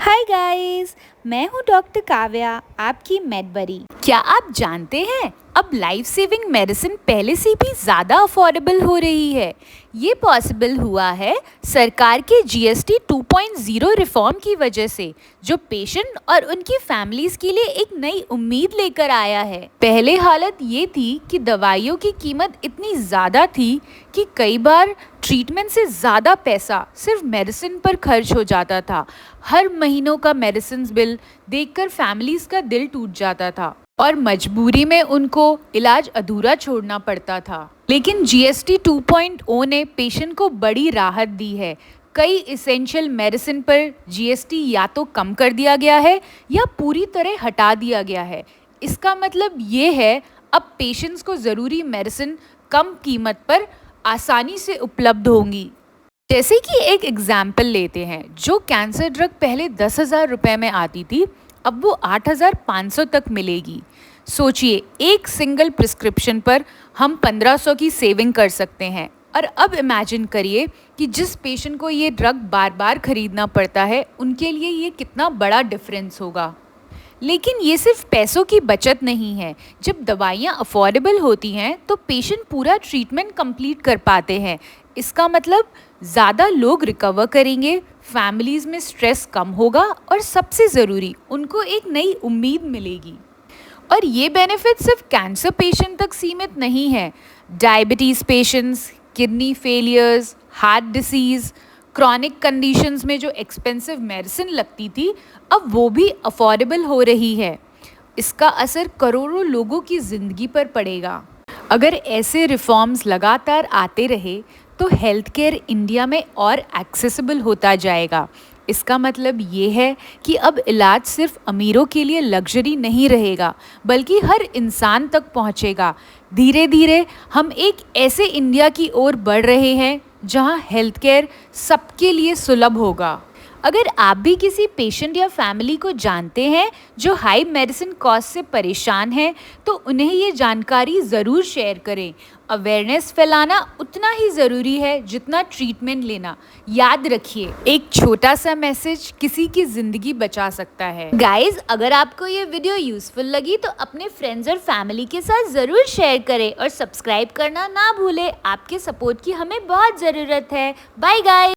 Hi guys, मैं हूँ doctor Kavya, आपकी मेडबरी। क्या आप जानते हैं अब लाइफ सेविंग मेडिसिन पहले से भी ज़्यादा अफोर्डेबल हो रही है। ये पॉसिबल हुआ है सरकार के जीएसटी 2.0 रिफॉर्म की वजह से, जो पेशेंट और उनकी फैमिलीज के लिए एक नई उम्मीद लेकर आया है। पहले हालत ये थी कि दवाइयों की कीमत इतनी ज़्यादा थी कि कई बार ट्रीटमेंट से ज़्यादा पैसा सिर्फ मेडिसिन पर खर्च हो जाता था। हर महीनों का मेडिसिन बिल देखकर फैमिलीज का दिल टूट जाता था और मजबूरी में उनको इलाज अधूरा छोड़ना पड़ता था। लेकिन जीएसटी 2.0 ने पेशेंट को बड़ी राहत दी है। कई इसेंशियल मेडिसिन पर जीएसटी या तो कम कर दिया गया है या पूरी तरह हटा दिया गया है। इसका मतलब ये है अब पेशेंट्स को ज़रूरी मेडिसिन कम कीमत पर आसानी से उपलब्ध होंगी। जैसे कि एक एग्जाम्पल लेते हैं, जो कैंसर ड्रग पहले 10,000 रुपये में आती थी, अब वो 8,500 तक मिलेगी। सोचिए, एक सिंगल प्रिस्क्रिप्शन पर हम 1,500 की सेविंग कर सकते हैं। और अब इमेजिन करिए कि जिस पेशेंट को ये ड्रग बार बार खरीदना पड़ता है, उनके लिए ये कितना बड़ा डिफरेंस होगा। लेकिन ये सिर्फ पैसों की बचत नहीं है। जब दवाइयाँ अफोर्डेबल होती हैं तो पेशेंट पूरा ट्रीटमेंट कंप्लीट कर पाते हैं। इसका मतलब ज़्यादा लोग रिकवर करेंगे, फैमिलीज़ में स्ट्रेस कम होगा और सबसे ज़रूरी, उनको एक नई उम्मीद मिलेगी। और ये बेनिफिट सिर्फ कैंसर पेशेंट तक सीमित नहीं है। Diabetes patients, kidney failures, heart disease, chronic conditions में जो एक्सपेंसिव मेडिसिन लगती थी, अब वो भी अफोर्डेबल हो रही है। इसका असर करोड़ों लोगों की ज़िंदगी पर पड़ेगा। अगर ऐसे रिफॉर्म्स लगातार आते रहे तो हेल्थ केयर इंडिया में और एक्सेसिबल होता जाएगा। इसका मतलब ये है कि अब इलाज सिर्फ अमीरों के लिए लग्जरी नहीं रहेगा, बल्कि हर इंसान तक पहुंचेगा। धीरे धीरे हम एक ऐसे इंडिया की ओर बढ़ रहे हैं जहां हेल्थ केयर सबके लिए सुलभ होगा। अगर आप भी किसी पेशेंट या फैमिली को जानते हैं जो हाई मेडिसिन कॉस्ट से परेशान है, तो उन्हें ये जानकारी ज़रूर शेयर करें। अवेयरनेस फैलाना उतना ही ज़रूरी है जितना ट्रीटमेंट लेना। याद रखिए, एक छोटा सा मैसेज किसी की ज़िंदगी बचा सकता है। गाइज, अगर आपको ये वीडियो यूज़फुल लगी तो अपने फ्रेंड्स और फैमिली के साथ ज़रूर शेयर करें और सब्सक्राइब करना ना भूलें। आपके सपोर्ट की हमें बहुत ज़रूरत है। Bye guys.